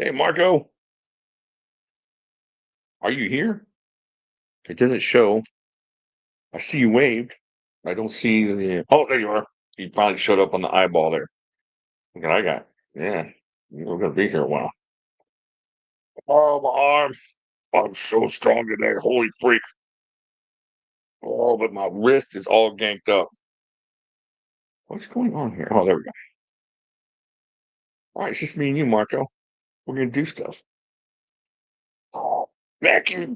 Hey, Marco, are you here? It doesn't show. I see you waved. I don't see the. Oh, there you are. You probably showed up on the eyeball there. Look what I got. Yeah, we're gonna be here a while. Oh, my arm. I'm so strong today. Holy freak. Oh, but my wrist is all ganked up. What's going on here? Oh, there we go. All right, it's just me and you, Marco. We're gonna do stuff. Oh, Becky.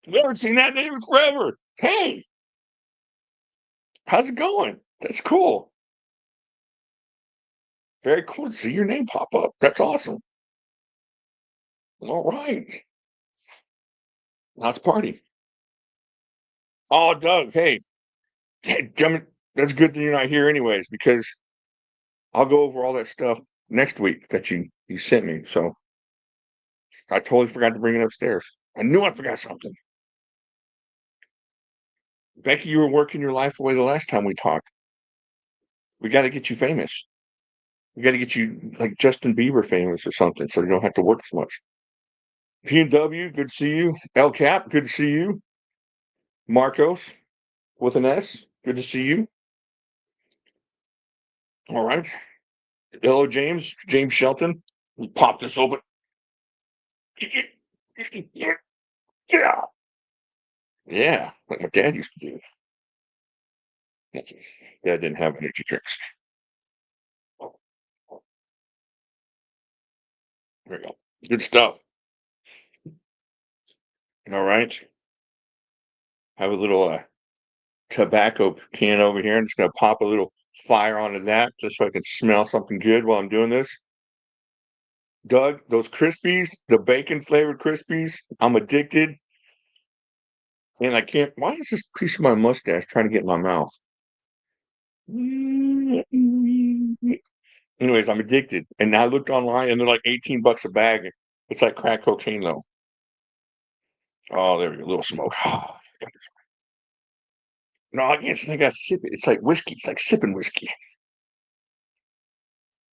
We haven't seen that name in forever. Hey, how's it going? That's cool. Very cool to see your name pop up. That's awesome. All right. Let's party. Oh, Doug, hey, damn, that's good that you're not here anyways, because I'll go over all that stuff next week that you sent me. So I totally forgot to bring it upstairs. I knew I forgot something. Becky, you were working your life away the last time we talked. We got to get you famous. We got to get you like Justin Bieber famous or something, so you don't have to work as much. P&W, good to see you. El Cap, good to see you. Marcos with an S, good to see you. All right. Hello, James. James Shelton. We pop this open. Yeah. Yeah. Like my dad used to do. Dad didn't have energy drinks. There you go. Good stuff. All right. Have a little tobacco can over here. I'm just going to pop a little fire onto that just so I can smell something good while I'm doing this. Doug, those Krispies, the bacon flavored Krispies, I'm addicted. And I can't. Why is this piece of my mustache trying to get in my mouth? Anyways, I'm addicted. And I looked online and they're like 18 bucks a bag. It's like crack cocaine though. Oh, there we go. A little smoke. No, I can't I gotta sip it. It's like whiskey. It's like sipping whiskey.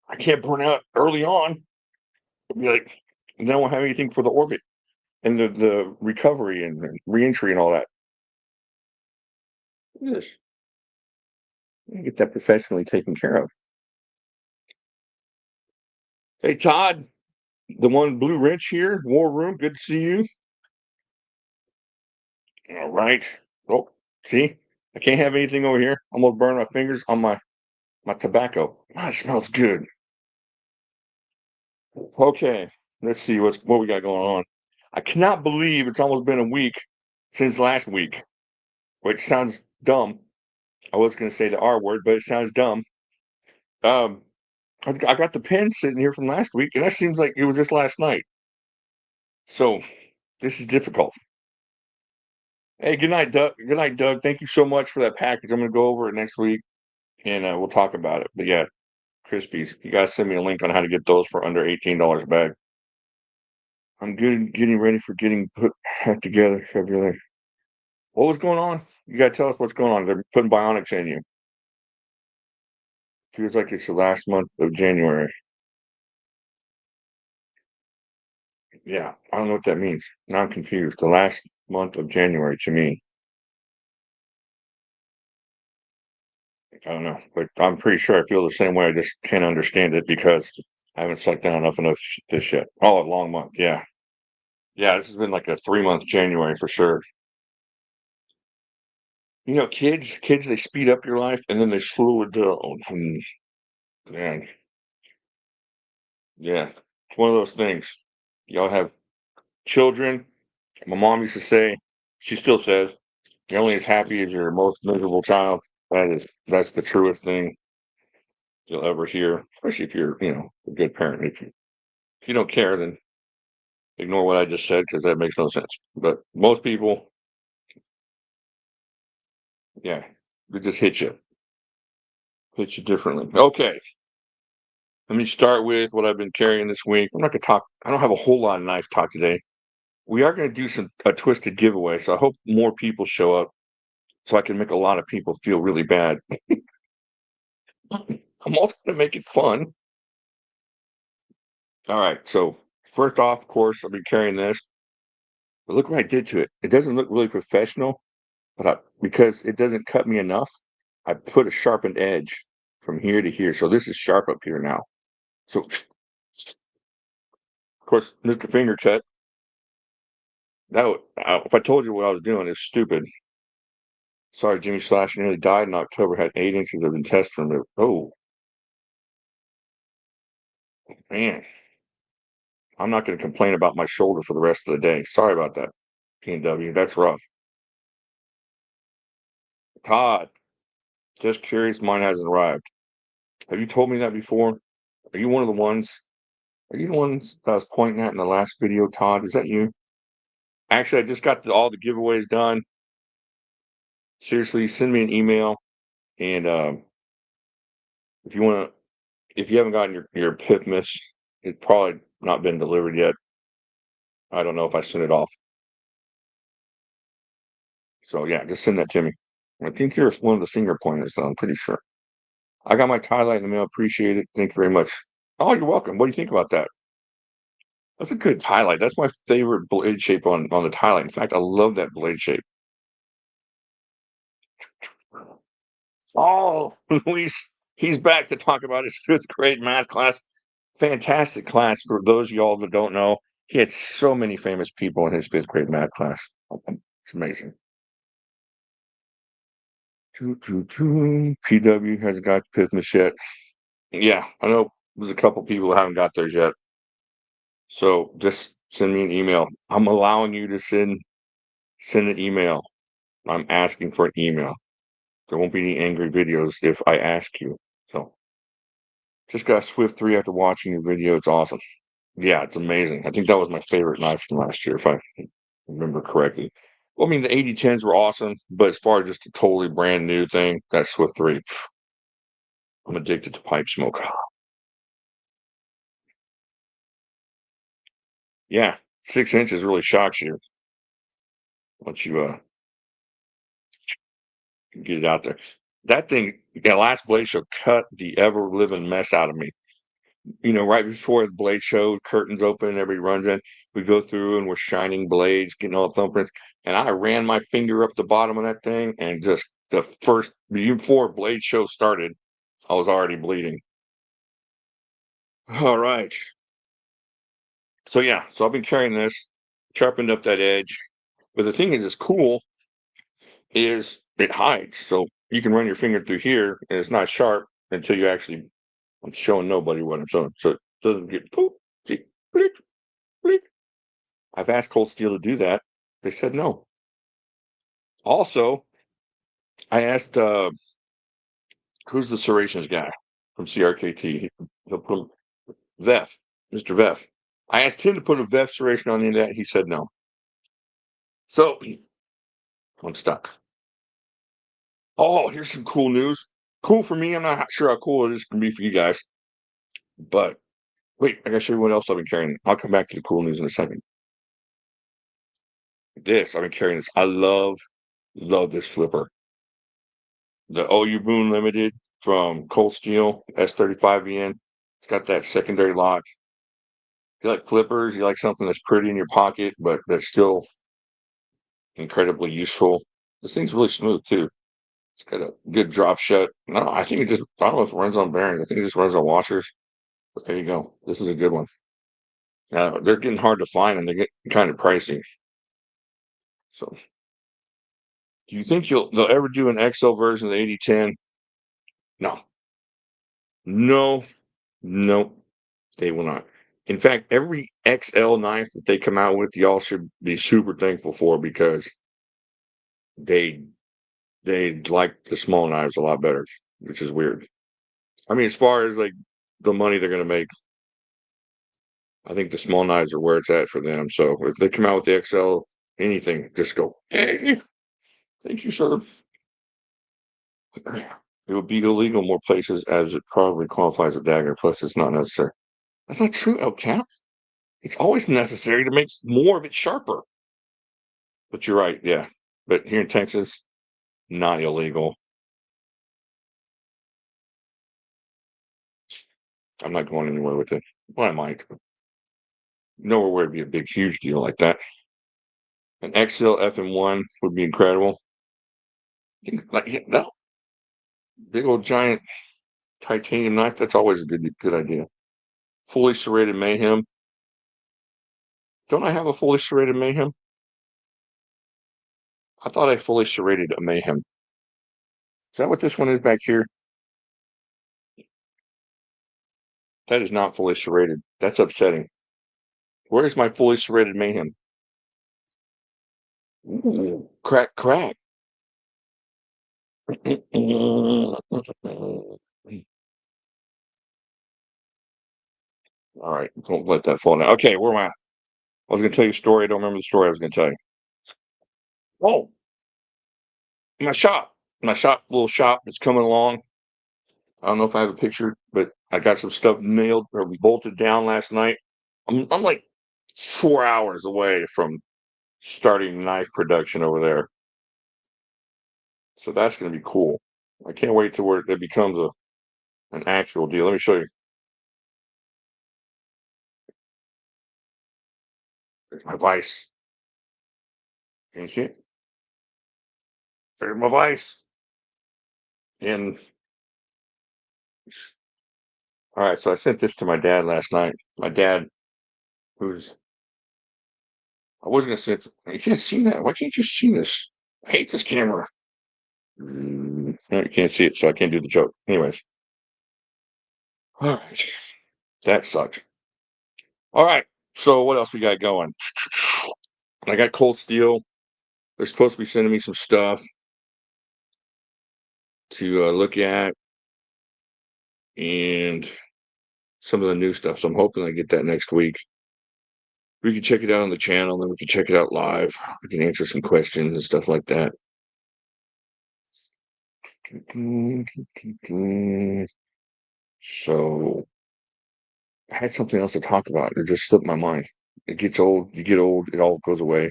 I can't burn out early on. It'll be like, and then I won't have anything for the orbit and the recovery and the reentry and all that. Look at this. Get that professionally taken care of. Hey, Todd, the one blue wrench here, War Room. Good to see you. All right. Oh, see, I can't have anything over here. Almost burned my fingers on my tobacco. Ah, it smells good. Okay, let's see what we got going on. I cannot believe it's almost been a week since last week, which sounds dumb. I was going to say the R word, but it sounds dumb. Um, I got the pen sitting here from last week, and that seems like it was just last night. So this is difficult. Hey, good night, Doug. Good night, Doug. Thank you so much for that package. I'm going to go over it next week, and we'll talk about it. But yeah, Krispies. You guys send me a link on how to get those for under $18 a bag. I'm good getting ready for getting put back together. Everything. What was going on? You gotta tell us what's going on. They're putting bionics in you. Feels like it's the last month of January. Yeah, I don't know what that means. Now I'm confused. The last month of January to me. I don't know, but I'm pretty sure I feel the same way. I just can't understand it because I haven't sat down enough this shit. Oh, a long month. Yeah. Yeah, this has been like a 3 month January for sure. Kids, they speed up your life and then they slow it down. Man, yeah, it's one of those things. Y'all have children. My mom used to say, she still says, you're only as happy as your most miserable child. That's the truest thing you'll ever hear, especially if you're, a good parent. If you don't care, then ignore what I just said because that makes no sense. But most people, yeah, it just hit you differently. Okay, let me start with what I've been carrying this week. I'm not gonna talk. I don't have a whole lot of knife talk today. We are going to do a twisted giveaway, so I hope more people show up so I can make a lot of people feel really bad. I'm also going to make it fun. All right. So first off, of course, I'll be carrying this. But look what I did to it. It doesn't look really professional, but because it doesn't cut me enough, I put a sharpened edge from here to here. So this is sharp up here now. So of course, Mr. Finger Cut. If I told you what I was doing, it's stupid. Sorry, Jimmy Slash nearly died in October. Had 8 inches of intestine removed. Oh man, I'm not going to complain about my shoulder for the rest of the day. Sorry about that, P&W. That's rough. Todd, just curious. Mine hasn't arrived. Have you told me that before? Are you one of the ones? Are you the ones that I was pointing at in the last video, Todd? Is that you? Actually, I just got all the giveaways done. Seriously, send me an email, and if you want to, if you haven't gotten your Pithmas, it's probably not been delivered yet. I don't know if I sent it off. So yeah, just send that to me. I think you're one of the finger pointers, so I'm pretty sure. I got my tie light in the mail. Appreciate it. Thank you very much. Oh, you're welcome. What do you think about that? That's a good tie light. That's my favorite blade shape on the tie light. In fact, I love that blade shape. Oh, Luis, he's back to talk about his fifth grade math class. Fantastic class for those of y'all that don't know. He had so many famous people in his fifth grade math class. It's amazing. PW hasn't got Christmas yet. Yeah, I know there's a couple people that haven't got theirs yet. So just send me an email. I'm allowing you to send an email. I'm asking for an email. There won't be any angry videos if I ask you. So just got Swift 3 after watching your video. It's awesome. Yeah, it's amazing. I think that was my favorite knife from last year, if I remember correctly. Well, I mean, the 8010s were awesome, but as far as just a totally brand new thing, that's Swift 3. I'm addicted to pipe smoke. Yeah, 6 inches really shocks you once you get it out there. That thing, that last blade show cut the ever living mess out of me. Right before the blade show, curtains open, everybody runs in. We go through and we're shining blades, getting all the thumbprints. And I ran my finger up the bottom of that thing, and just before blade show started, I was already bleeding. All right. So yeah, so I've been carrying this, sharpened up that edge. But the thing is, it's cool is it hides. So you can run your finger through here, and it's not sharp until you actually. I'm showing nobody what I'm showing, so it doesn't get poop. See, bleep, bleep. I've asked Cold Steel to do that. They said no. Also, I asked who's the serrations guy from CRKT. He'll put Vef, Mr. Vef. I asked him to put a Vef serration on the end of that. He said no. So I'm stuck. Oh, here's some cool news. Cool for me. I'm not sure how cool it is for me for you guys. But wait, I gotta show you what else I've been carrying. I'll come back to the cool news in a second. I've been carrying this. I love this flipper. The OU Boone Limited from Cold Steel S35VN. It's got that secondary lock. You like flippers, you like something that's pretty in your pocket, but that's still incredibly useful. This thing's really smooth too. It's got a good drop shut. No, I think I don't know if it runs on bearings. I think it just runs on washers. But there you go. This is a good one. They're getting hard to find and they get kind of pricey. So, do you think they'll ever do an XL version of the 8010? No, no, no, they will not. In fact, every XL knife that they come out with, y'all should be super thankful for because they they like the small knives a lot better, which is weird. I mean, as far as like the money they're gonna make, I think the small knives are where it's at for them. So if they come out with the XL, anything, just go, hey, thank you, sir. It would be illegal in more places as it probably qualifies a dagger. Plus, it's not necessary. That's not true, El Cap. It's always necessary to make more of it sharper. But you're right, yeah. But here in Texas, not illegal. I'm not going anywhere with it. Well, I might. nowhere where it'd be a big, huge deal like that. An XL FM1 would be incredible. Like, yeah, no, big old giant titanium knife. That's always a good idea. Fully serrated mayhem. Don't I have a fully serrated mayhem? I thought I fully serrated a mayhem. Is that what this one is back here? That is not fully serrated. That's upsetting. Where's my fully serrated mayhem? Ooh, crack, crack. All right, don't let that fall down. Okay, where am I at? I was going to tell you a story. I don't remember the story I was going to tell you. Oh, my shop. My shop, little shop, is coming along. I don't know if I have a picture, but I got some stuff nailed or bolted down last night. I'm like 4 hours away from starting knife production over there. So that's going to be cool. I can't wait to where it becomes an actual deal. Let me show you. There's my vise. Can you see it? There's my vise. And all right, so I sent this to my dad last night. My dad, who's I wasn't gonna send. You can't see that. Why can't you see this? I hate this camera. No, you can't see it, so I can't do the joke. Anyways, all right, that sucks. All right, so what else we got going? I got Cold Steel. They're supposed to be sending me some stuff to look at and some of the new stuff. So I'm hoping I get that next week. We can check it out on the channel, then we can check it out live. We can answer some questions and stuff like that. So I had something else to talk about. It just slipped my mind. It gets old. You get old. It all goes away.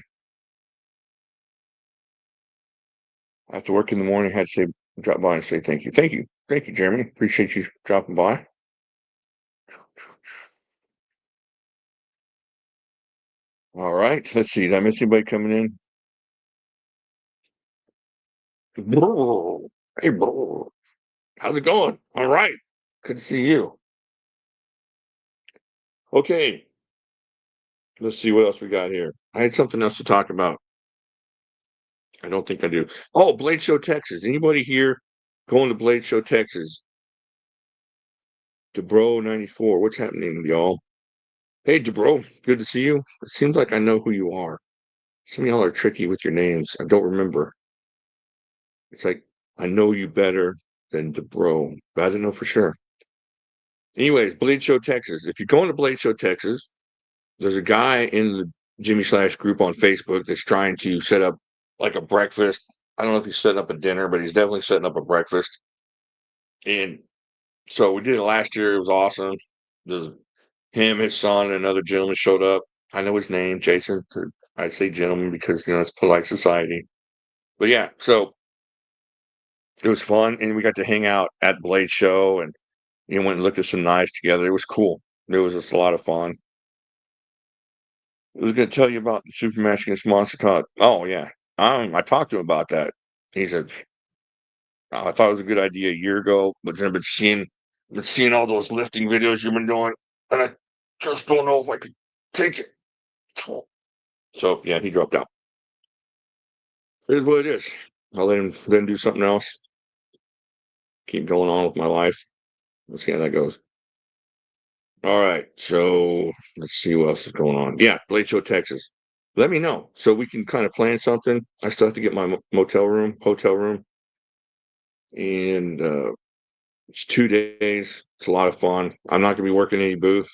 After work in the morning, I had to say, drop by and say thank you. Thank you. Thank you, Jeremy. Appreciate you dropping by. All right. Let's see. Did I miss anybody coming in? Hey, bro. How's it going? All right. Good to see you. Okay. Let's see what else we got here. I had something else to talk about. I don't think I do. Oh, Blade Show, Texas. Anybody here going to Blade Show, Texas? Debro 94. What's happening, y'all? Hey, Debro. Good to see you. It seems like I know who you are. Some of y'all are tricky with your names. I don't remember. It's like I know you better than Debro, but I don't know for sure. Anyways, Blade Show, Texas. If you're going to Blade Show, Texas, there's a guy in the Jimmy Slash group on Facebook that's trying to set up like a breakfast. I don't know if he's setting up a dinner, but he's definitely setting up a breakfast. And so we did it last year. It was awesome. There's him, his son, and another gentleman showed up. I know his name, Jason. I say gentleman because it's polite society. But yeah, so it was fun, and we got to hang out at Blade Show, and went and looked at some knives together. It was cool. It was just a lot of fun. I was going to tell you about the Super Match against Monster Todd. Oh yeah, I talked to him about that. He said, "Oh, I thought it was a good idea a year ago, but then I've been seeing all those lifting videos you've been doing, and I just don't know if I could take it." So yeah, he dropped out. It is what it is. I'll let him then do something else. Keep going on with my life. Let's see how that goes. All right, so let's see what else is going on. Yeah, Blade Show, Texas. Let me know so we can kind of plan something. I still have to get my hotel room, and it's 2 days. It's a lot of fun. I'm not going to be working any booth.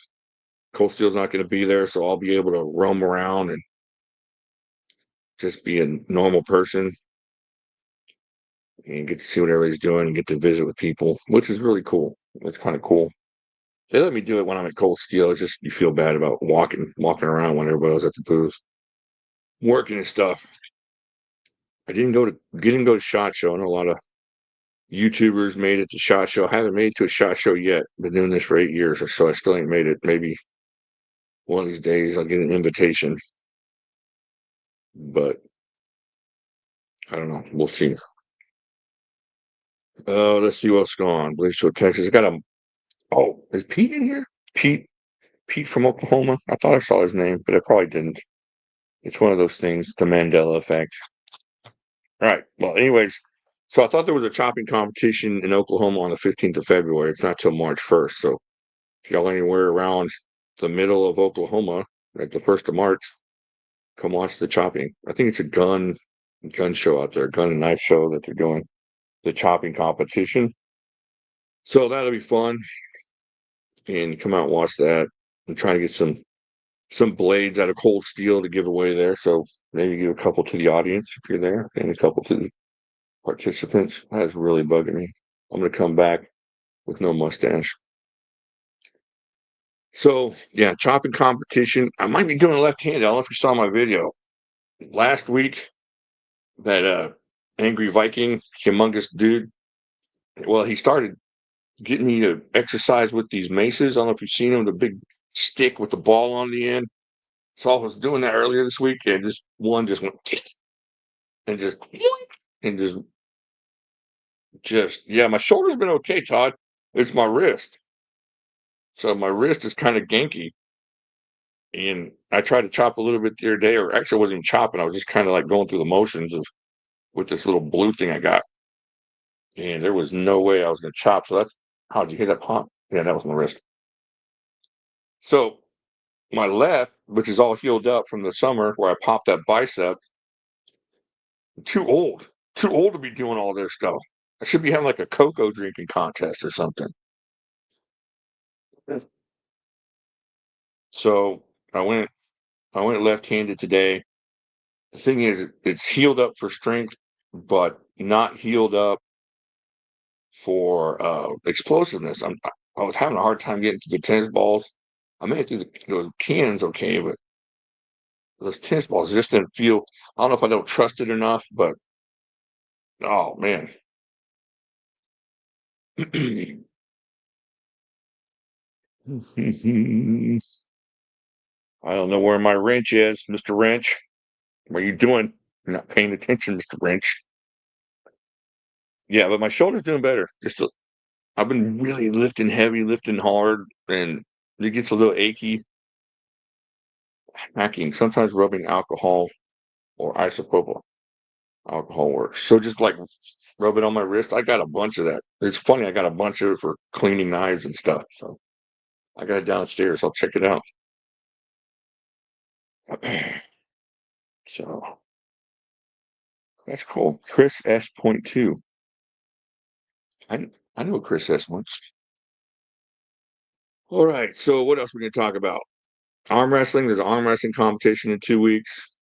Cold Steel's not going to be there, so I'll be able to roam around and just be a normal person and get to see what everybody's doing and get to visit with people, which is really cool. It's kind of cool. They let me do it when I'm at Cold Steel. It's just you feel bad about walking around when everybody was at the booth, working and stuff. I didn't go to SHOT Show. I know a lot of YouTubers made it to SHOT Show. I haven't made it to a SHOT Show yet. Been doing this for 8 years or so. I still ain't made it. Maybe one of these days I'll get an invitation, but I don't know. We'll see. Let's see what's going on. Glacial, Texas. I got a. Oh, is Pete in here? Pete from Oklahoma. I thought I saw his name, but I probably didn't. It's one of those things, the Mandela effect. All right. Well, anyways, so I thought there was a chopping competition in Oklahoma on the 15th of February. It's not till March 1st. So if y'all anywhere around the middle of Oklahoma at the 1st of March, come watch the chopping. I think it's a gun show out there, gun and knife show that they're doing, the chopping competition. So that'll be fun. And come out and watch that. I'm trying to get some blades out of cold steel to give away there. So maybe give a couple to the audience if you're there, and a couple to the participants. That's really bugging me. I'm gonna come back with no mustache. So yeah, chopping competition. I might be doing left-handed. I don't know if you saw my video last week. That angry Viking, humongous dude. Well, he started getting me to exercise with these maces. I don't know if you've seen them, the big stick with the ball on the end. So I was doing that earlier this week, and just one just went and and just yeah, my shoulder's been okay, Todd. It's my wrist. So my wrist is kind of ganky. And I tried to chop a little bit the other day, or actually I wasn't even chopping. I was just kind of like going through the motions of with this little blue thing I got. And there was no way I was gonna chop. So that's how'd you hear that pop? Yeah, that was my wrist. So my left, which is all healed up from the summer where I popped that bicep, too old to be doing all this stuff. I should be having like a cocoa drinking contest or something. So I went left-handed today. The thing is, it's healed up for strength, but not healed up for explosiveness. I was having a hard time getting to the tennis balls. I made it through the cannons okay, but those tennis balls just didn't feel. I don't know if I don't trust it enough, but oh man. I don't know where my wrench is, Mr. Wrench. What are you doing? You're not paying attention, Mr. Wrench. Yeah, but my shoulder's doing better. I've been really lifting heavy, lifting hard, and it gets a little achy. Hacking, sometimes rubbing alcohol or isopropyl alcohol works. So just like rub it on my wrist. I got a bunch of that. It's funny, I got a bunch of it for cleaning knives and stuff. So I got it downstairs. I'll check it out. So that's cool. Chris S.2. I know Chris S once. All right. So what else we gonna talk about? Arm wrestling. There's an arm wrestling competition in 2 weeks.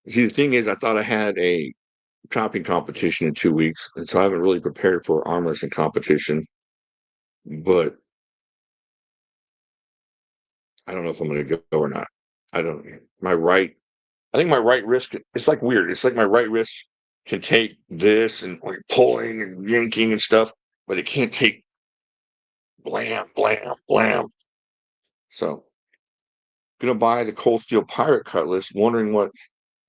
See, the thing is, I thought I had a chopping competition in 2 weeks, and so I haven't really prepared for arm wrestling competition. But I don't know if I'm going to go or not. I don't. My right, I think my right wrist. It's like weird. It's like my right wrist can take this and like pulling and yanking and stuff, but it can't take blam, blam, blam. So, gonna buy the cold steel pirate cutlass. Wondering what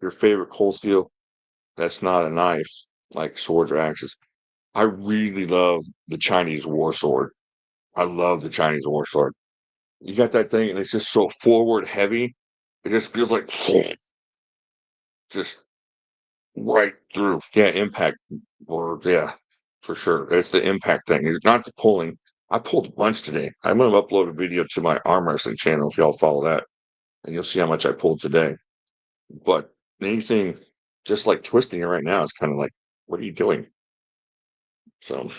your favorite cold steel that's not a knife, like swords or axes. I really love the Chinese war sword. I love the Chinese war sword. You got that thing, and it's just so forward heavy. It just feels like just right through. Yeah, impact or yeah, for sure. It's the impact thing. It's not the pulling. I pulled a bunch today. I'm gonna upload a video to my arm wrestling channel if y'all follow that, and you'll see how much I pulled today. But anything just like twisting it right now, it's kind of like, what are you doing? So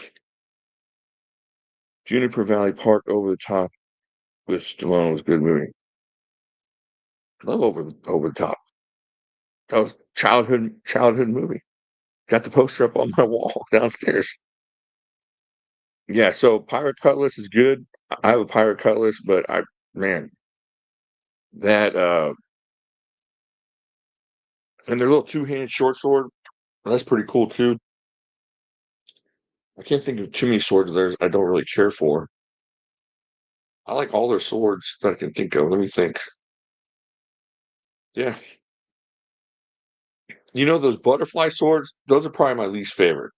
Juniper Valley Park over the top with Stallone was a good movie. Love over the top. That was childhood movie. Got the poster up on my wall downstairs. Yeah, so Pirate Cutlass is good. I have a Pirate Cutlass, but man, that and their little two-hand short sword, that's pretty cool too. I can't think of too many swords of theirs I don't really care for. I like all their swords that I can think of. Let me think. Yeah. You know those butterfly swords? Those are probably my least favorite.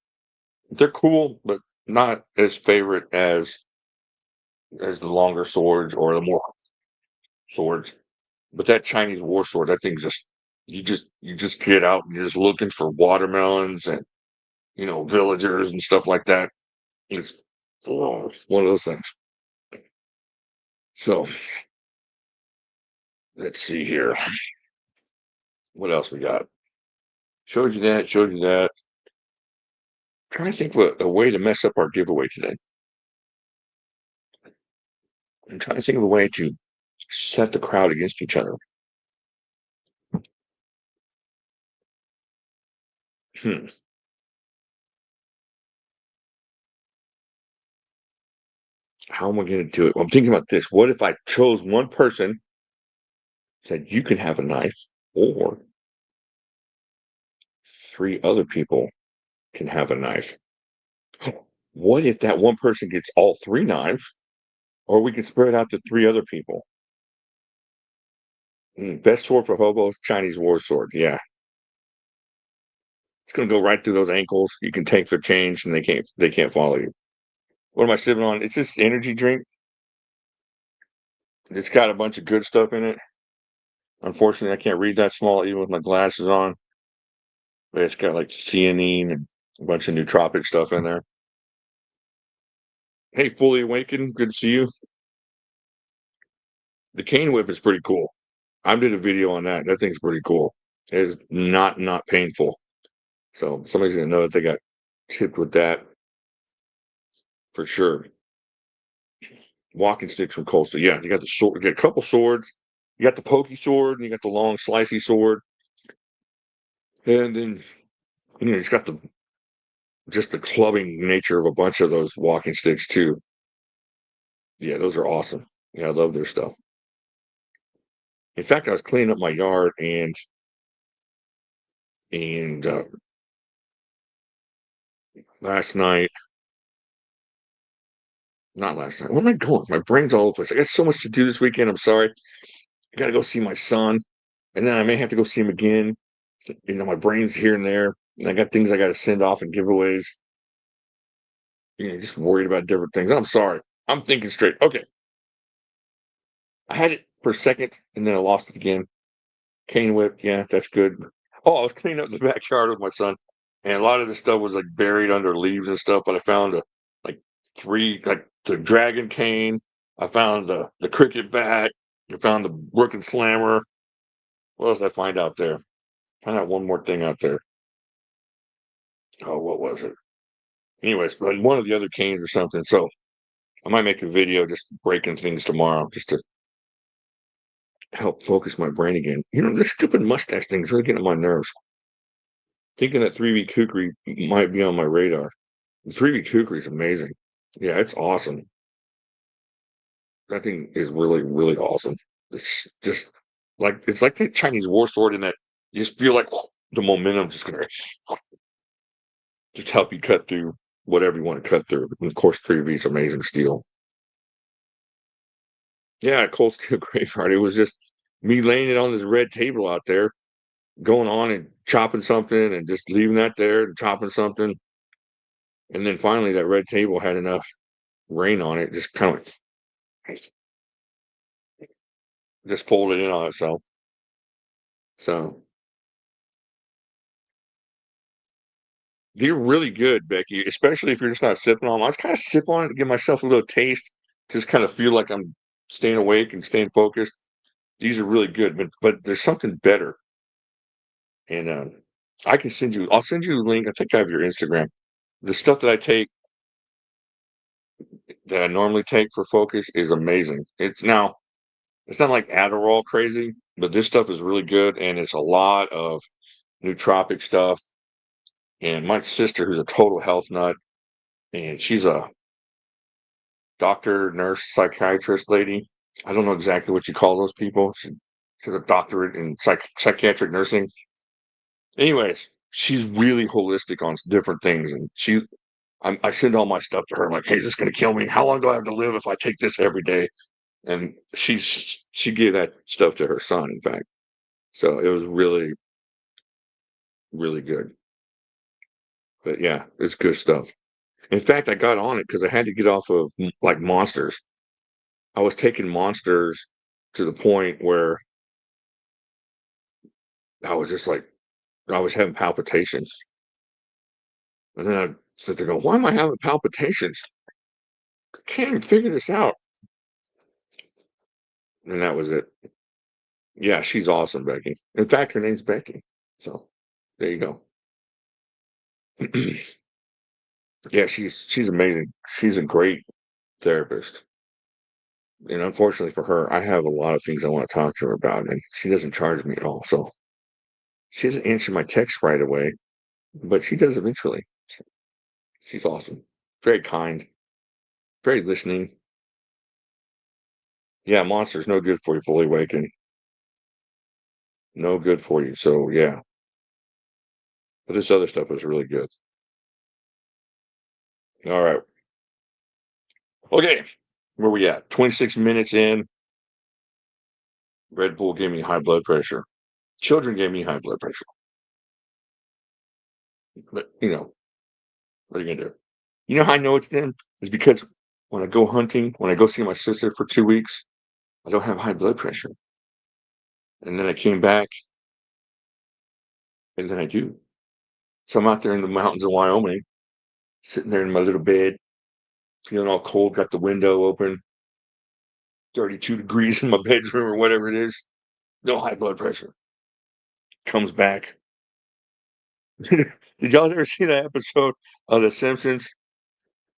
They're cool, but not as favorite as the longer swords or the more swords. But that Chinese war sword, that thing just get out and you're just looking for watermelons and villagers and stuff like that. It's one of those things. So let's see here. What else we got? Showed you that, showed you that. Trying to think of a way to mess up our giveaway today. I'm trying to think of a way to set the crowd against each other. Hmm. How am I going to do it? Well, I'm thinking about this. What if I chose one person, said you can have a knife, or three other people can have a knife? What if that one person gets all three knives, or we can spread out to three other people? Best sword for hobos, Chinese war sword. Yeah, it's gonna go right through those ankles. You can take their change, and they can't follow you. What am I sipping on? It's just energy drink. It's got a bunch of good stuff in it. Unfortunately, I can't read that small even with my glasses on. But it's got like theanine and a bunch of nootropic stuff in there. Hey, fully awakened. Good to see you. The cane whip is pretty cool. I did a video on that. That thing's pretty cool. It is not painful. So somebody's gonna know that they got tipped with that for sure. Walking sticks from Coastal. Yeah, you got the sword. You got a couple swords. You got the pokey sword, and you got the long slicey sword, and then it's got the clubbing nature of a bunch of those walking sticks too. Yeah, those are awesome. Yeah, I love their stuff. In fact, I was cleaning up my yard and last night, not last night. Where am I going? My brain's all over the place. I got so much to do this weekend. I'm sorry. I got to go see my son, and then I may have to go see him again. My brain's here and there. And I got things I got to send off and giveaways. Just worried about different things. I'm sorry. I'm thinking straight. Okay. I had it for a second, and then I lost it again. Cane whip. Yeah, that's good. Oh, I was cleaning up the backyard with my son, and a lot of the stuff was like buried under leaves and stuff. But I found like three, like the dragon cane. I found the cricket bat. I found the brook and slammer. What else did I find out there? Find out one more thing out there. Oh, what was it? Anyways, but one of the other canes or something. So I might make a video just breaking things tomorrow, just to help focus my brain again. This stupid mustache thing's really getting on my nerves. Thinking that 3V Kukri might be on my radar. 3V Kukri is amazing. Yeah, it's awesome. That thing is really, really awesome. It's just it's like the Chinese war sword in that you just feel like the momentum just gonna just help you cut through whatever you want to cut through. And of course, 3V is amazing steel. Yeah, Cold Steel Graveyard. It was just me laying it on this red table out there, going on and chopping something and just leaving that there and chopping something. And then finally that red table had enough rain on it, just kind of just folded in on itself. So they're really good, Becky, especially if you're just not sipping on them. I was kind of sip on it to give myself a little taste, just kind of feel like I'm staying awake and staying focused. These are really good, but there's something better. And I'll send you a link. I think I have your Instagram. The stuff that I take that I normally take for focus is amazing. It's not like Adderall crazy, but this stuff is really good, and it's a lot of nootropic stuff. And my sister, who's a total health nut, and she's a doctor, nurse, psychiatrist lady. I don't know exactly what you call those people. She's a doctorate in psychiatric nursing. Anyways, she's really holistic on different things, and I send all my stuff to her. I'm like, hey, is this going to kill me? How long do I have to live if I take this every day? and she gave that stuff to her son, in fact. So it was really, really good. But yeah, it's good stuff. In fact, I got on it because I had to get off of like monsters. I was taking monsters to the point where I was just like I was having palpitations. And then I sit there going, why am I having palpitations? I can't even figure this out. And that was it. Yeah, she's awesome, Becky. In fact, her name's Becky. So there you go. Yeah, she's amazing. She's a great therapist. And unfortunately for her, I have a lot of things I want to talk to her about, and she doesn't charge me at all. So she doesn't answer my text right away, but she does eventually. She's awesome. Very kind, very listening. Yeah, monster's no good for you, fully awakened. No good for you. So yeah. But this other stuff was really good. All right. Okay. Where we at? 26 minutes in. Red Bull gave me high blood pressure. Children gave me high blood pressure. But what are you gonna do? You know how I know it's them? Is because when I go hunting, when I go see my sister for 2 weeks, I don't have high blood pressure. And then I came back and then I do. So I'm out there in the mountains of Wyoming, sitting there in my little bed, feeling all cold, got the window open, 32 degrees in my bedroom or whatever it is. No high blood pressure. Comes back. Did y'all ever see that episode of The Simpsons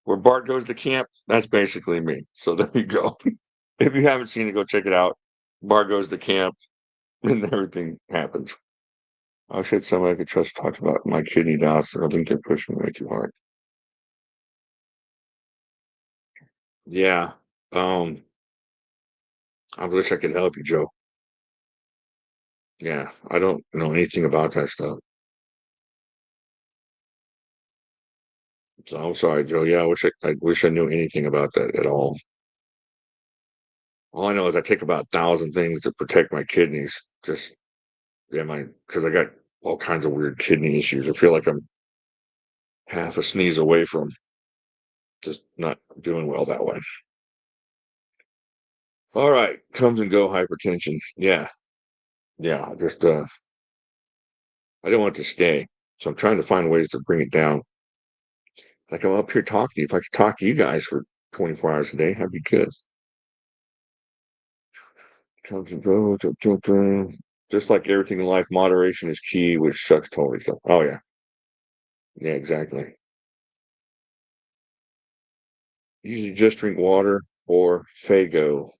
where Bart goes to camp? That's basically me. So there you go. If you haven't seen it, go check it out. Bart goes to camp and everything happens. I wish I had somebody I could trust to talk about my kidney dialysis. I think they're pushing way too hard. Yeah. Um, I wish I could help you, Joe. Yeah, I don't know anything about that stuff. So I'm sorry, Joe. Yeah, I wish I knew anything about that at all. All I know is I take about 1,000 things to protect my kidneys. Just yeah, my because I got all kinds of weird kidney issues. I feel like I'm half a sneeze away from just not doing well that way. All right, comes and go hypertension. Yeah, yeah. Just I don't want it to stay, so I'm trying to find ways to bring it down. Like I'm up here talking to you. If I could talk to you guys for 24 hours a day, that'd be good. Comes and goes. Just like everything in life, moderation is key, which sucks totally. So, oh yeah, yeah, exactly. Usually just drink water or Fago.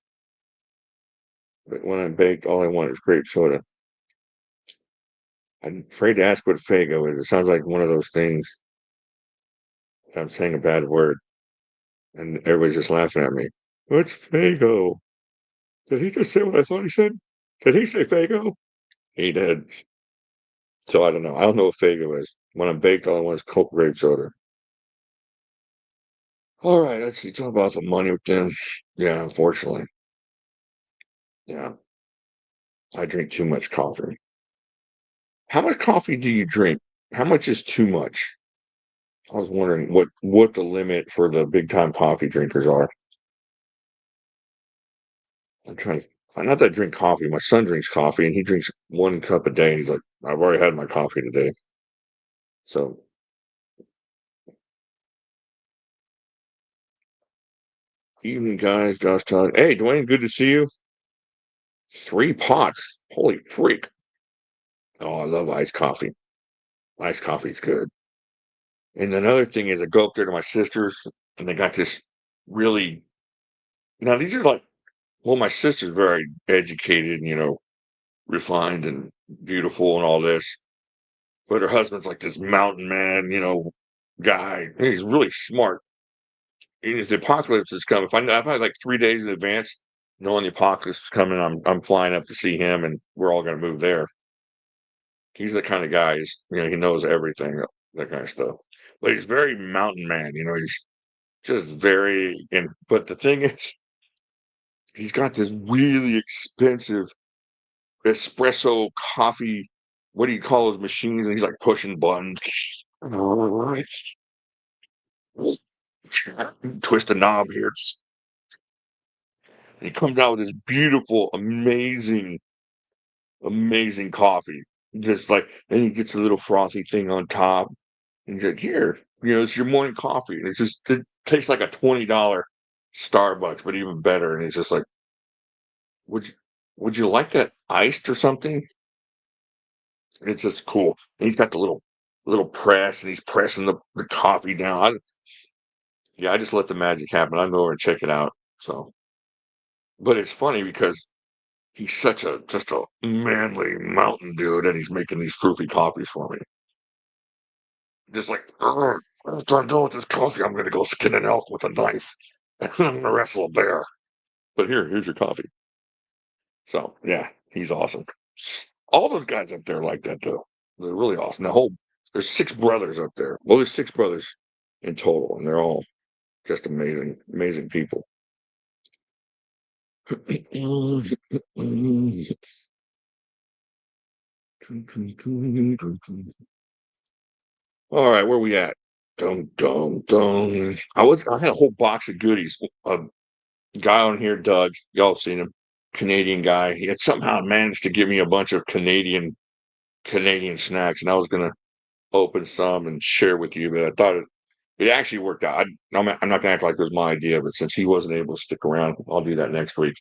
But when I'm baked, all I want is grape soda. I'm afraid to ask what Fago is. It sounds like one of those things. I'm saying a bad word, and everybody's just laughing at me. What's Fago? Did he just say what I thought he said? Did he say Fago? He did. So I don't know. I don't know what Fago is. When I'm baked, all I want is Coke grape soda. All right, let's see. Talk about the money with them. Yeah, unfortunately. Yeah, I drink too much coffee. How much coffee do you drink? How much is too much? I was wondering what the limit for the big time coffee drinkers are. I'm trying to not that I drink coffee. My son drinks coffee and he drinks 1 cup a day. And he's like, I've already had my coffee today. So evening guys, Josh Todd. Hey, Dwayne, good to see you. 3 pots. Holy freak. Oh, I love iced coffee. Iced coffee's good. And another thing is I go up there to my sisters and they got this really now these are like well, my sister's very educated and refined and beautiful and all this. But her husband's like this mountain man, guy. And he's really smart. And if the apocalypse is coming, if I had like 3 days in advance, knowing the apocalypse is coming, I'm flying up to see him, and we're all going to move there. He's the kind of guy. He knows everything, that kind of stuff. But he's very mountain man. He's just very. And but the thing is, He's got this really expensive espresso coffee. What do you call those machines? And he's like pushing buttons, twist a knob here. And he comes out with this beautiful, amazing coffee. Just like, and he gets a little frothy thing on top. And he's like, here, it's your morning coffee. And it tastes like a $20 Starbucks, but even better. And he's just like, would you, would you like that iced or something? It's just cool. And he's got the little press, and he's pressing the coffee down. Yeah, I just let the magic happen. I go over and check it out. So, but it's funny because he's just a manly mountain dude, and he's making these proofy coffees for me. Just like, "Ugh, after I'm done with this coffee, I'm gonna go skin an elk with a knife, and then I'm gonna wrestle a bear. But here's your coffee." So yeah, he's awesome. All those guys up there like that though. They're really awesome. There's 6 brothers up there. Well, there's 6 brothers in total, and they're all just amazing people. All right, where we at? Dum dum dum. I had a whole box of goodies. A guy on here, Doug. Y'all have seen him. Canadian guy. He had somehow managed to give me a bunch of Canadian snacks, and I was gonna open some and share with you, but I thought it actually worked out. I'm not gonna act like it was my idea, but since he wasn't able to stick around, I'll do that next week.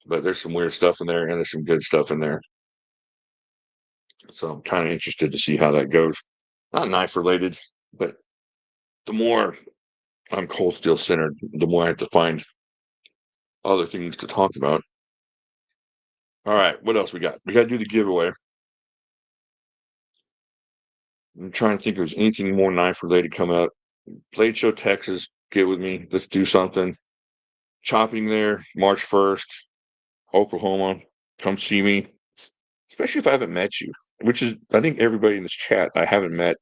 But there's some weird stuff in there, and there's some good stuff in there. So I'm kind of interested to see how that goes. Not knife related, but the more I'm cold steel centered, the more I have to find other things to talk about. All right, what else we got? We got to do the giveaway. I'm trying to think if there's anything more knife related coming up. Blade Show Texas, get with me. Let's do something. Chopping there, March 1st, Oklahoma. Come see me, especially if I haven't met you, which is, I think, everybody in this chat I haven't met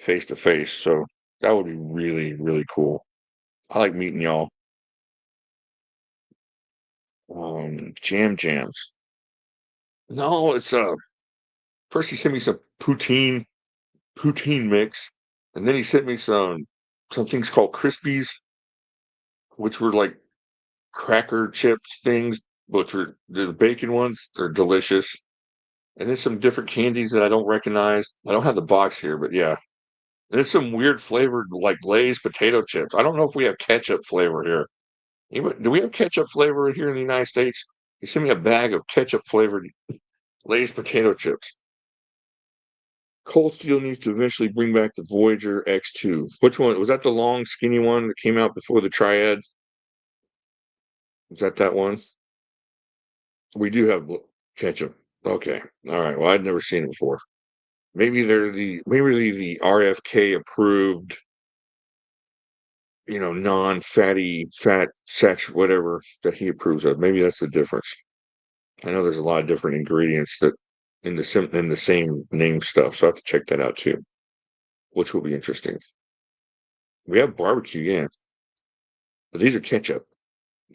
face to face. So that would be really, really cool. I like meeting y'all. Jams. No, it's first he sent me some poutine mix, and then he sent me some things called Crispies, which were like cracker chips things, which are the bacon ones. They're delicious. And then some different candies that I don't recognize. I don't have the box here, but yeah. And then some weird flavored like Lay's potato chips. I don't know if we have ketchup flavor here. Do we have ketchup flavor here in the United States? He sent me a bag of ketchup flavored Lay's potato chips. Cold Steel needs to eventually bring back the Voyager X2. Which one? Was that the long, skinny one that came out before the Triad? Was that one? We do have ketchup. Okay. All right. Well, I'd never seen it before. Maybe the RFK approved, non-fatty, whatever that he approves of. Maybe that's the difference. I know there's a lot of different ingredients that in the same name stuff, so I have to check that out too, which will be interesting. We have barbecue, yeah, but these are ketchup,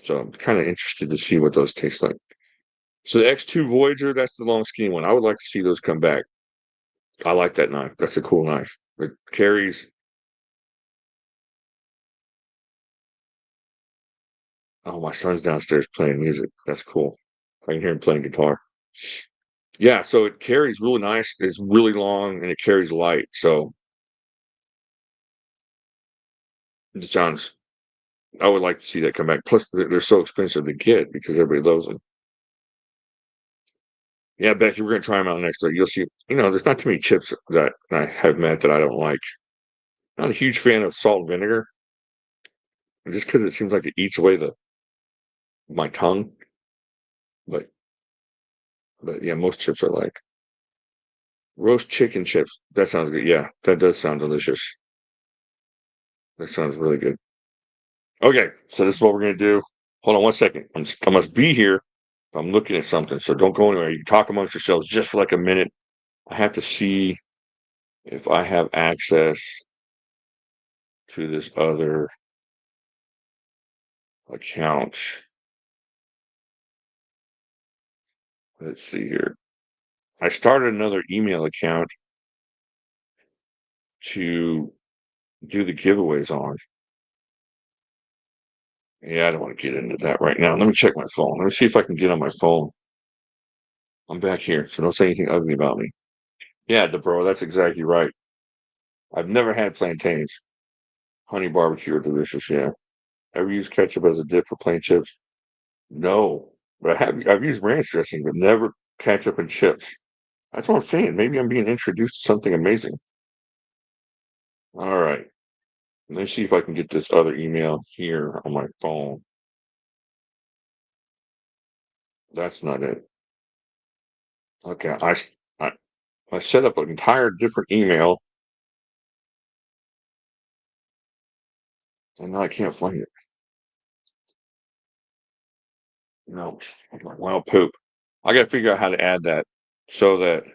so I'm kind of interested to see what those taste like. So the X2 Voyager, that's the long skinny one. I would like to see those come back. I like that knife. That's a cool knife. It carries. Oh, my son's downstairs playing music. That's cool. I can hear him playing guitar. Yeah, so it carries really nice. It's really long and it carries light. So it sounds. I would like to see that come back. Plus, they're so expensive to get because everybody loves them. Yeah, Becky, we're gonna try them out next week. You'll see. There's not too many chips that I have met that I don't like. Not a huge fan of salt and vinegar, just because it seems like it eats away the my tongue. But yeah, most chips are like roast chicken chips. That sounds good. Yeah, that does sound delicious. That sounds really good. Okay, so this is what we're gonna do. Hold on one second. I must be here. I'm looking at something, so don't go anywhere. You can talk amongst yourselves just for like a minute. I have to see if I have access to this other account. Let's see here. I started another email account to do the giveaways on. Yeah, I don't want to get into that right now. Let me check my phone. Let me see if I can get on my phone. I'm back here, so don't say anything ugly about me. Yeah, bro, that's exactly right. I've never had plantains. Honey barbecue are delicious, yeah. Ever used ketchup as a dip for plain chips? No. But I've used ranch dressing, but never ketchup and chips. That's what I'm saying. Maybe I'm being introduced to something amazing. All right. Let me see if I can get this other email here on my phone. That's not it. Okay, I set up an entire different email, and now I can't find it. No, well, poop. I got to figure out how to add that so that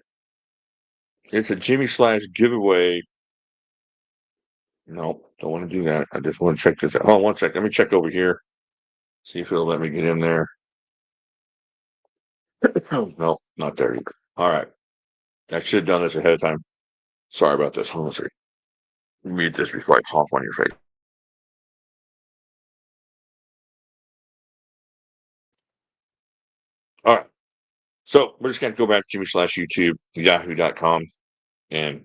it's a Jimmy Slash giveaway. No, don't want to do that. I just want to check this out. Hold on one second. Let me check over here. See if it'll let me get in there. No, not there either. All right. I should have done this ahead of time. Sorry about this. Hold on a second. Read this before I cough on your face. All right. So we're just going to go back to Jimmy Slash YouTube, yahoo.com. And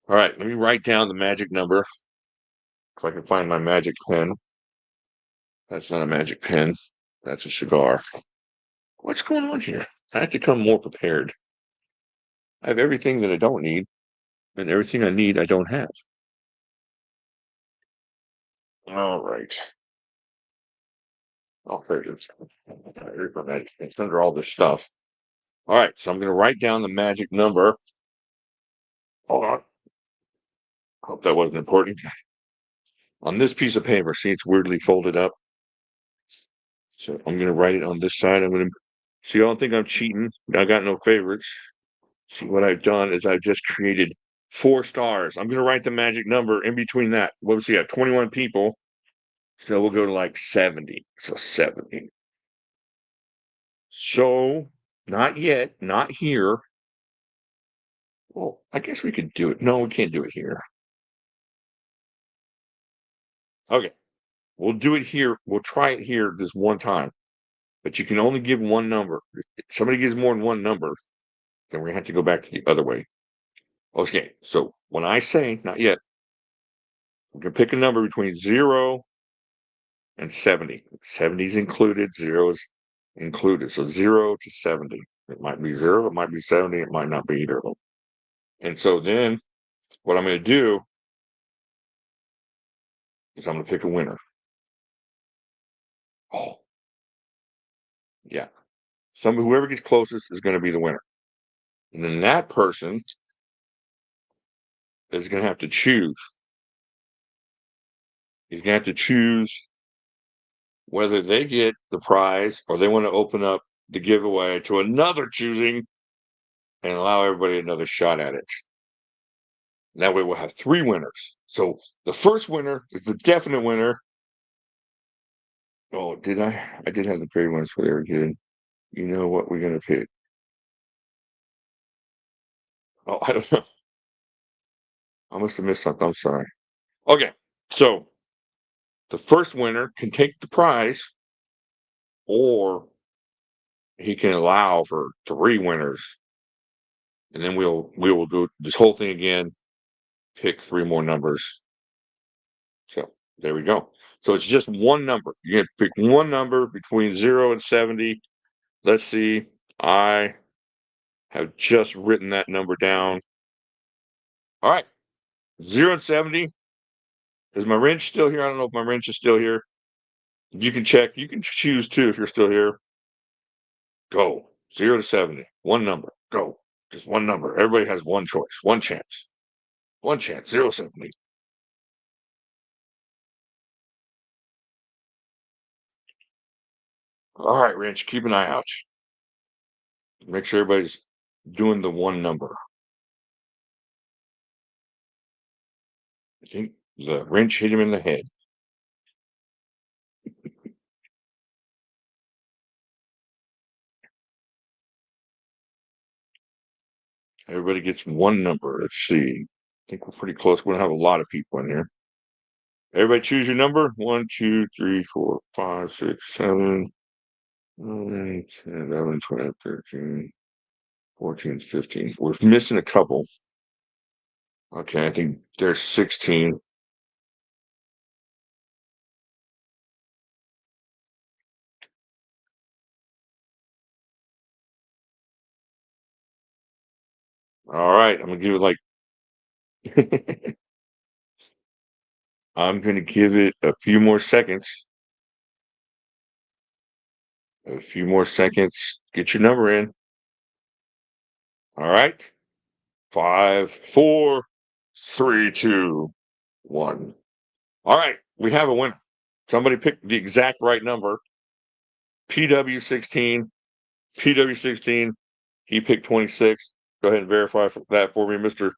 all right, let me write down the magic number if I can find my magic pen. That's not a magic pen. That's a cigar. What's going on here? I have to come more prepared. I have everything that I don't need, and everything I need I don't have. All right. I'll figure this. Here's my magic pen. It's under all this stuff. All right, so I'm going to write down the magic number. Hold on. Hope that wasn't important. On this piece of paper, see it's weirdly folded up. So I'm going to write it on this side. I'm going to see. I don't think I'm cheating. I got no favorites. See, what I've done is I've just created 4 stars. I'm going to write the magic number in between that. What was he at? 21 people. So we'll go to like 70. So 70. So not yet, not here. Well, I guess we could do it. No, we can't do it here. Okay. We'll do it here. We'll try it here this one time. But you can only give one number. If somebody gives more than one number, then we're going to have to go back to the other way. Okay. So when I say not yet, we can pick a number between 0 and 70. 70 is included, 0 is included. So 0 to 70. It might be 0, it might be 70, it might not be either of them. And so then what I'm going to do is I'm going to pick a winner. Oh, yeah. Whoever gets closest is going to be the winner. And then that person is going to have to choose. He's going to have to choose whether they get the prize or they want to open up the giveaway to another choosing and allow everybody another shot at it. And that way we'll have 3 winners. So the first winner is the definite winner. Oh, did I? I did have the great ones for there good. You know what we're going to pick? Oh, I don't know. I must have missed something. I'm sorry. Okay. So the first winner can take the prize, or he can allow for 3 winners. And then we will do this whole thing again, pick 3 more numbers. So there we go. So it's just one number. You can pick one number between 0 and 70. Let's see. I have just written that number down. All right. 0 and 70. Is my wrench still here? I don't know if my wrench is still here. You can check. You can choose too if you're still here. Go. 0 to 70. One number. Go. Just one number. Everybody has one choice. One chance. One chance. 0 to 70. All right, wrench. Keep an eye out. Make sure everybody's doing the one number. I think the wrench hit him in the head. Everybody gets one number. Let's see. I think we're pretty close. We don't have a lot of people in here. Everybody choose your number. 1, 2, 3, 4, 5, 6, 7, 9, 10, 11, 12, 13, 14, 15. We're missing a couple. Okay, I think there's 16. All right, I'm gonna give it like I'm gonna give it a few more seconds. A few more seconds. Get your number in. All right. 5, 4, 3, 2, 1. All right, we have a winner. Somebody picked the exact right number. PW16. PW16. He picked 26. Go ahead and verify that for me, Mr.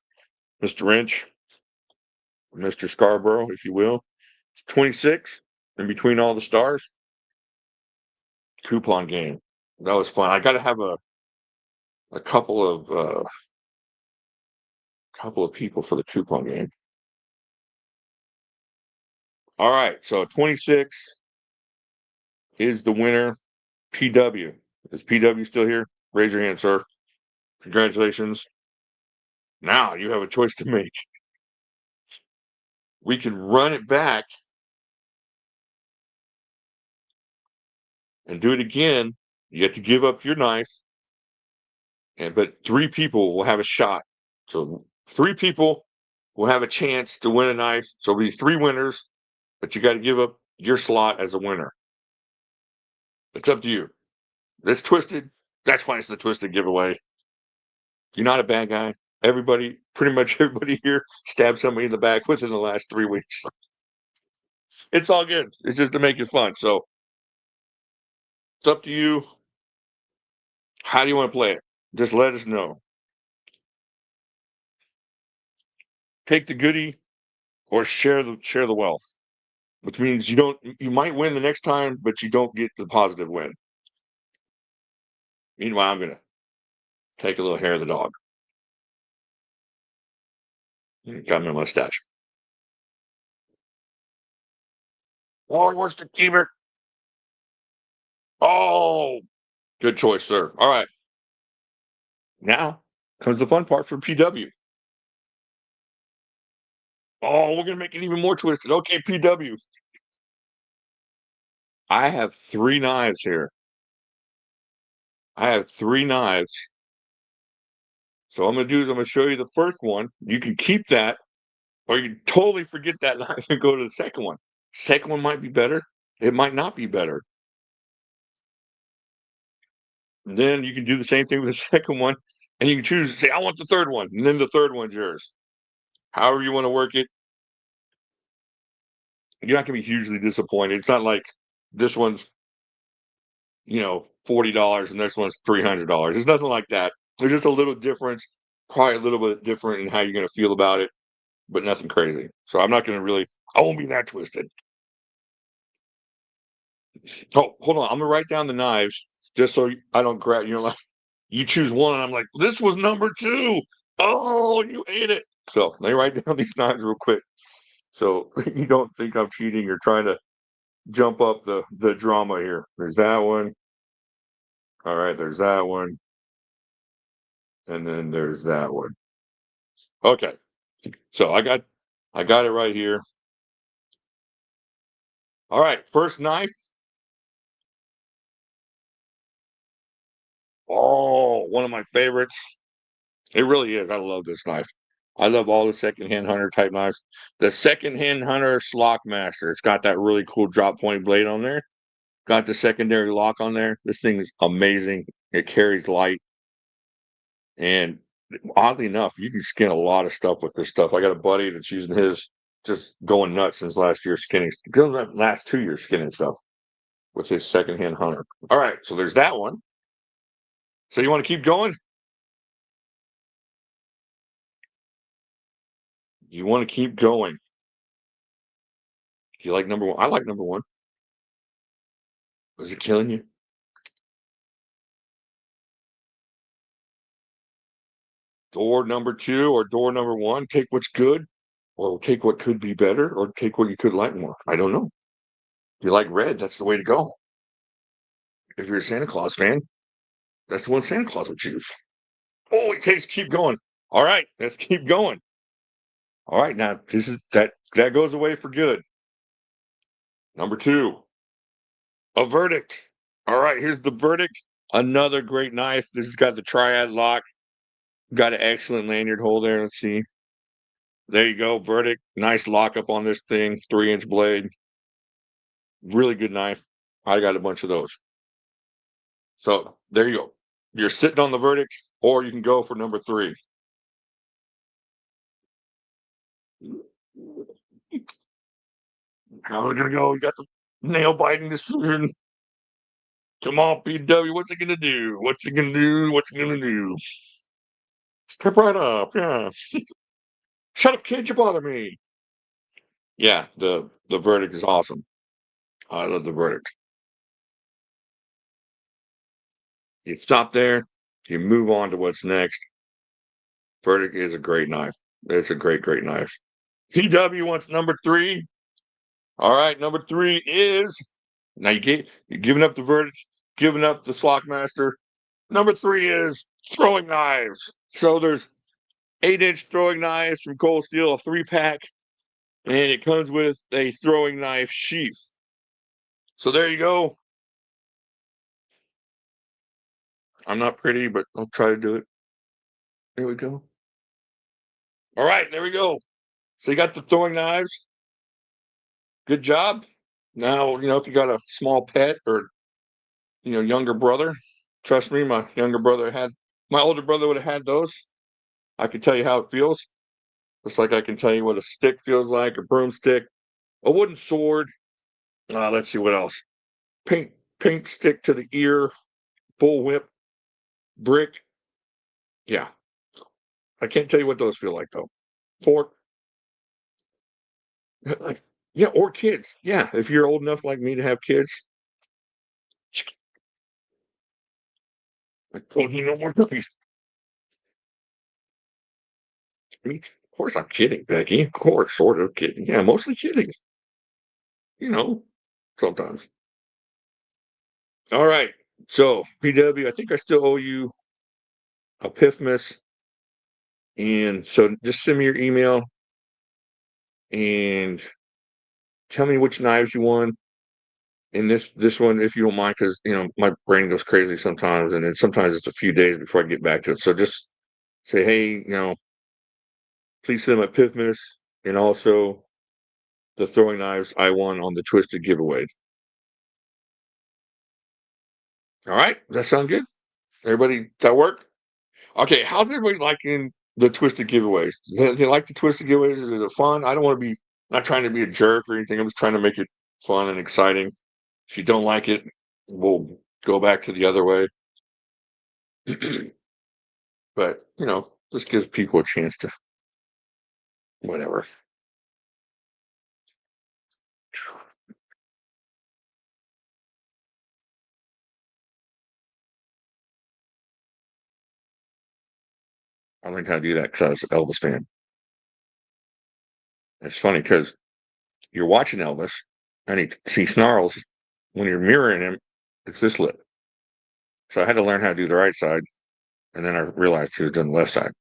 Wrench, Mr. Scarborough, if you will. 26 in between all the stars. Coupon game. That was fun. I got to have a couple of people for the coupon game. All right, so 26 is the winner. PW. Is PW still here? Raise your hand, sir. Congratulations. Now you have a choice to make. We can run it back and do it again. You have to give up your knife, but 3 people will have a shot. So 3 people will have a chance to win a knife. So it'll be 3 winners, but you got to give up your slot as a winner. It's up to you. It's twisted. That's why it's the twisted giveaway. You're not a bad guy. Pretty much everybody here stabbed somebody in the back within the last 3 weeks. It's all good. It's just to make it fun. So it's up to you. How do you want to play it? Just let us know. Take the goodie or share the wealth, which means you might win the next time, but you don't get the positive win. Meanwhile, I'm gonna take a little hair of the dog. Got my mustache. Oh, he wants to keep it. Oh, good choice, sir. All right. Now comes the fun part for PW. Oh, we're gonna make it even more twisted. Okay, PW. I have 3 knives here. I have 3 knives. So what I'm gonna do is I'm gonna show you the first one. You can keep that, or you can totally forget that knife and go to the second one. Second one might be better. It might not be better. Then you can do the same thing with the second one, and you can choose to say, I want the third one, and then the third one's yours. However you want to work it. You're not gonna be hugely disappointed. It's not like this one's $40 and this one's $300. It's nothing like that. There's just a little difference, probably a little bit different in how you're gonna feel about it, but nothing crazy. So I'm not gonna really I won't be that twisted. Oh, hold on. I'm gonna write down the knives just so I don't grab. Like you choose one, and I'm like, this was number 2. Oh, you ate it. So let me write down these knives real quick, so you don't think I'm cheating or trying to jump up the drama here. There's that one. All right, there's that one, and then there's that one. Okay, so I got it right here. All right, first knife. Oh, one of my favorites. It really is. I love this knife. I love all the secondhand hunter type knives. The secondhand hunter Slock Master. It's got that really cool drop point blade on there. Got the secondary lock on there. This thing is amazing. It carries light. And oddly enough, you can skin a lot of stuff with this stuff. I got a buddy that's using his just going nuts since last year skinning. Last 2 years skinning stuff with his secondhand hunter. All right, so there's that one. So you want to keep going? You want to keep going. Do you like number 1? I like number 1. Was it killing you? door number 2 or door number 1. Take what's good, or take what could be better, or take what you could like more. I don't know. If you like red, that's the way to go. If you're a Santa Claus fan, that's the one Santa Claus would choose. Holy cakes, keep going. All right, let's keep going. All right, now this is that goes away for good. Number 2, a verdict. All right, here's the verdict. Another great knife. This has got the triad lock. Got an excellent lanyard hole there. Let's see. There you go. Verdict. Nice lockup on this thing. 3-inch blade. Really good knife. I got a bunch of those. So there you go. You're sitting on the verdict, or you can go for number 3. How's it gonna go? You got the nail biting decision. Come on, PW. What's it gonna do? What's it gonna do? What's it gonna do? Step right up. Yeah. Shut up, kid. You bother me. Yeah, the verdict is awesome. I love the verdict. You stop there, you move on to what's next. Verdict is a great knife. It's a great, great knife. TW wants number 3. All right, number 3 is now you're giving up the verdict, giving up the Slockmaster. Number 3 is throwing knives. So there's 8-inch throwing knives from Cold Steel, a 3-pack, and it comes with a throwing knife sheath. So there you go. I'm not pretty, but I'll try to do it. There we go. All right, there we go. So you got the throwing knives. Good job. Now, if you got a small pet or, younger brother, trust me, my older brother would have had those. I can tell you how it feels. Just like I can tell you what a stick feels like, a broomstick, a wooden sword. Let's see what else. Paint stick to the ear, bullwhip, brick. Yeah. I can't tell you what those feel like though. Fork. Yeah, or kids. Yeah. If you're old enough like me to have kids. I told you no more cookies. Of course I'm kidding, Becky. Of course, sort of kidding. Yeah, mostly kidding. Sometimes. All right. So, PW, I think I still owe you a Pifmas. And so just send me your email and tell me which knives you want. And this one, if you don't mind, because my brain goes crazy sometimes, and then sometimes it's a few days before I get back to it. So just say, hey, please send my Pifmas and also the throwing knives I won on the Twisted giveaway. All right, does that sound good? Everybody, that work? Okay, how's everybody liking the Twisted giveaways? They like the Twisted giveaways? Is it fun? I don't want to be not trying to be a jerk or anything. I'm just trying to make it fun and exciting. If you don't like it, we'll go back to the other way. But this gives people a chance to whatever. I learned how to do that because I was an Elvis fan. It's funny because you're watching Elvis and he snarls when you're mirroring him. It's this lip. So I had to learn how to do the right side, and then I realized he was doing the left side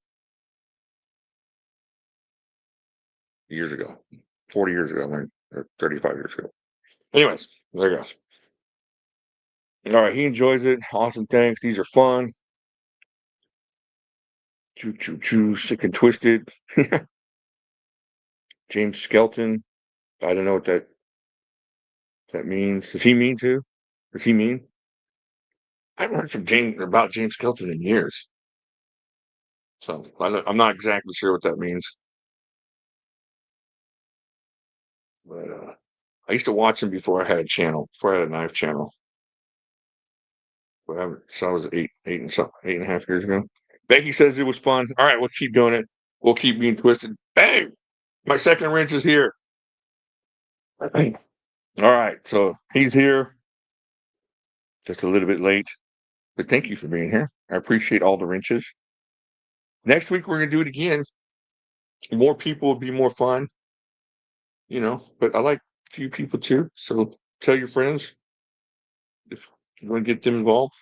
years ago, 40 years ago, I learned, or 35 years ago. Anyways, there goes. All right, he enjoys it. Awesome, thanks. These are fun. Choo choo choo, sick and twisted. James Skelton. I don't know what that means. Does he mean to? Does he mean? I haven't heard from about James Skelton in years. So I'm not exactly sure what that means. But I used to watch him before I had a channel, before I had a knife channel. So I was eight and something, 8.5 years ago. Becky says it was fun. All right, we'll keep doing it. We'll keep being twisted. Hey, my second wrench is here. All right, so he's here. Just a little bit late, but thank you for being here. I appreciate all the wrenches. Next week we're gonna do it again. More people would be more fun, but I like a few people too. So tell your friends if you want to get them involved.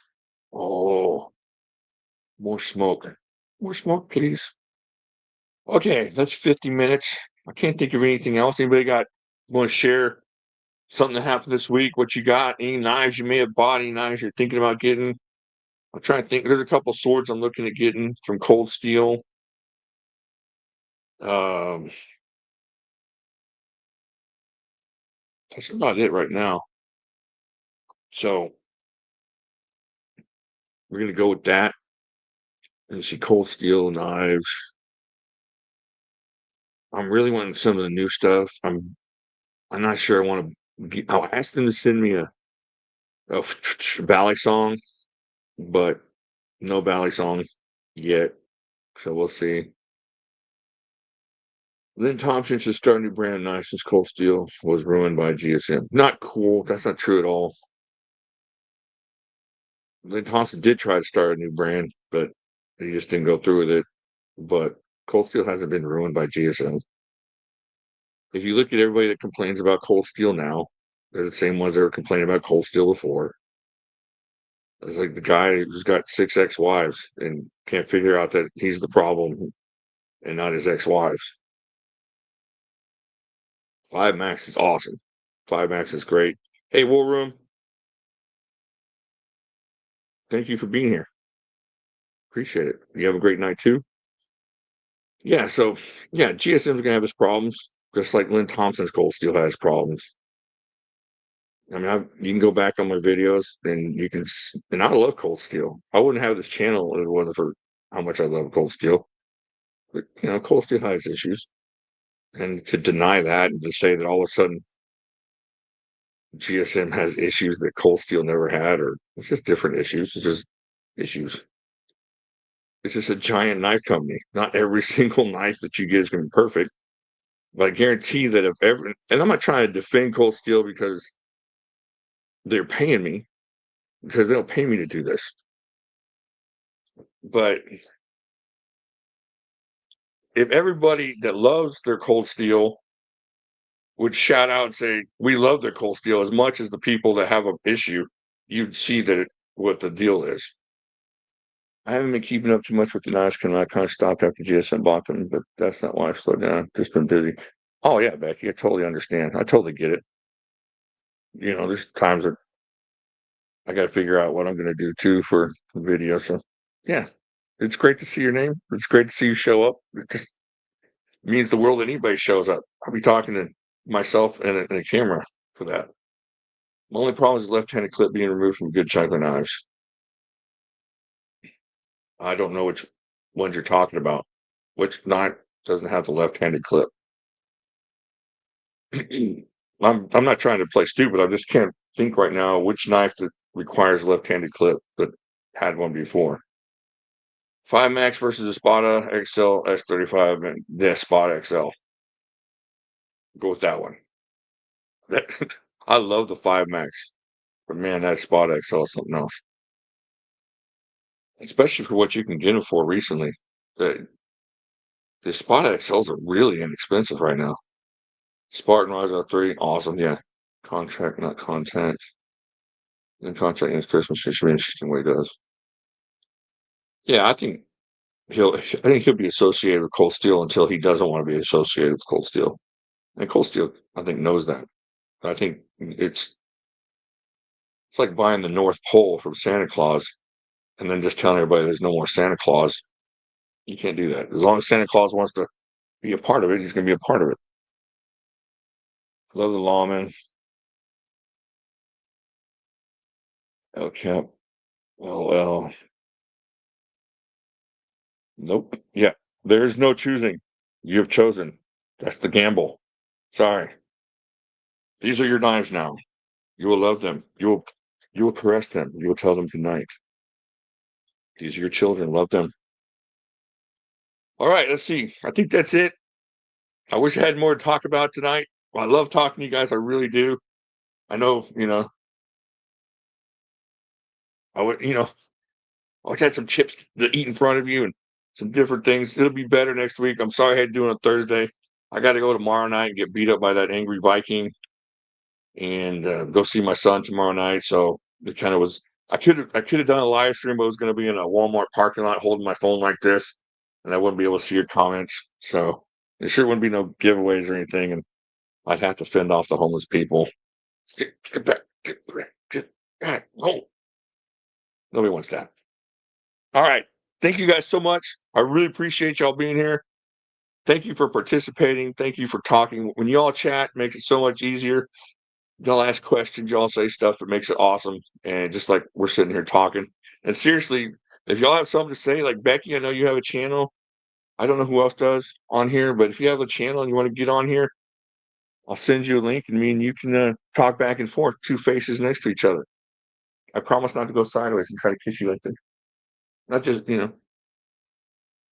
Oh, more smoke. More smoke, please. Okay, that's 50 minutes. I can't think of anything else. Anybody want to share something that happened this week? What you got? Any knives you may have bought? Any knives you're thinking about getting? I'm trying to think. There's a couple swords I'm looking at getting from Cold Steel. Um, that's about it right now. So we're gonna go with that. And see Cold Steel knives. I'm really wanting some of the new stuff. I'm not sure I want to. I'll ask them to send me a ballet song, but no ballet song yet. So we'll see. Lynn Thompson should start a new brand of knives since Cold Steel was ruined by GSM. Not cool. That's not true at all. Lynn Thompson did try to start a new brand, but he just didn't go through with it. But Cold Steel hasn't been ruined by GSM. If you look at everybody that complains about Cold Steel now, they're the same ones that were complaining about Cold Steel before. It's like the guy who's got 6 ex-wives and can't figure out that he's the problem and not his ex-wives. 5 Max is awesome. 5 Max is great. Hey, War Room, thank you for being here. Appreciate it. You have a great night too. Yeah, so yeah, GSM's gonna have his problems, just like Lynn Thompson's Cold Steel has problems. I mean, you can go back on my videos and you can, and I love Cold Steel. I wouldn't have this channel if it wasn't for how much I love Cold Steel. But Cold Steel has issues, and to deny that and to say that all of a sudden GSM has issues that Cold Steel never had, or it's just different issues. It's just issues. It's just a giant knife company. Not every single knife that you get is going to be perfect. But I guarantee that if ever, and I'm not trying to defend Cold Steel because they're paying me, because they don't pay me to do this. But if everybody that loves their Cold Steel would shout out and say, "We love their Cold Steel" as much as the people that have an issue, you'd see what the deal is. I haven't been keeping up too much with the knives because I kind of stopped after GSM bought them, but that's not why I've slowed down. Just been busy. Oh yeah, Becky, I totally understand. I totally get it. There's times that I got to figure out what I'm going to do too for the video. So yeah, it's great to see your name. It's great to see you show up. It just means the world that anybody shows up. I'll be talking to myself and a camera for that. My only problem is the left-handed clip being removed from good chunk of knives. I don't know which ones you're talking about. Which knife doesn't have the left-handed clip? I'm not trying to play stupid. I just can't think right now which knife that requires a left-handed clip that had one before. 5 Max versus the Spada XL S35 and the Spada XL. Go with that one. That, I love the 5 Max, but man, that Spada XL is something else. Especially for what you can get them for recently. The Spada XLs are really inexpensive right now. Spartan Rise 3, awesome, yeah. Contract, not contact. And contract ends Christmas should be interesting what he does. Yeah, I think he'll be associated with Cold Steel until he doesn't want to be associated with Cold Steel. And Cold Steel, I think, knows that. I think it's like buying the North Pole from Santa Claus and then just telling everybody there's no more Santa Claus. You can't do that. As long as Santa Claus wants to be a part of it, he's going to be a part of it. Love the lawman. El Cap. LL. Nope. Yeah. There's no choosing. You have chosen. That's the gamble. Sorry. These are your knives now. You will love them. You will caress them. You will tell them good night. These are your children. Love them. All right, let's see. I think that's it. I wish I had more to talk about tonight. Well, I love talking to you guys. I really do. I know, I would, I wish I had some chips to eat in front of you and some different things. It'll be better next week. I'm sorry I had to do it on Thursday. I got to go tomorrow night and get beat up by that angry Viking and go see my son tomorrow night. So it kind of was. I could have done a live stream, but it was going to be in a Walmart parking lot holding my phone like this, and I wouldn't be able to see your comments. So there sure wouldn't be no giveaways or anything, and I'd have to fend off the homeless people. Get back, get back. Oh, nobody wants that. All right. Thank you guys so much. I really appreciate y'all being here. Thank you for participating. Thank you for talking. When y'all chat, it makes it so much easier. Y'all ask questions, y'all say stuff that makes it awesome. And just like we're sitting here talking. And seriously, if y'all have something to say, like Becky, I know you have a channel. I don't know who else does on here, but if you have a channel and you want to get on here, I'll send you a link and me and you can talk back and forth, two faces next to each other. I promise not to go sideways and try to kiss you like this. Not just,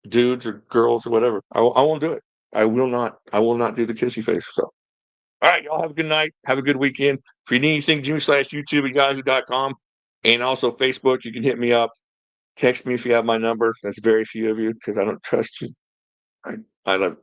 dudes or girls or whatever. I won't do it. I will not. I will not do the kissy face. So, all right, y'all have a good night. Have a good weekend. If you need anything, Jimmy/YouTube at yahoo.com. And also Facebook, you can hit me up. Text me if you have my number. That's very few of you because I don't trust you. I love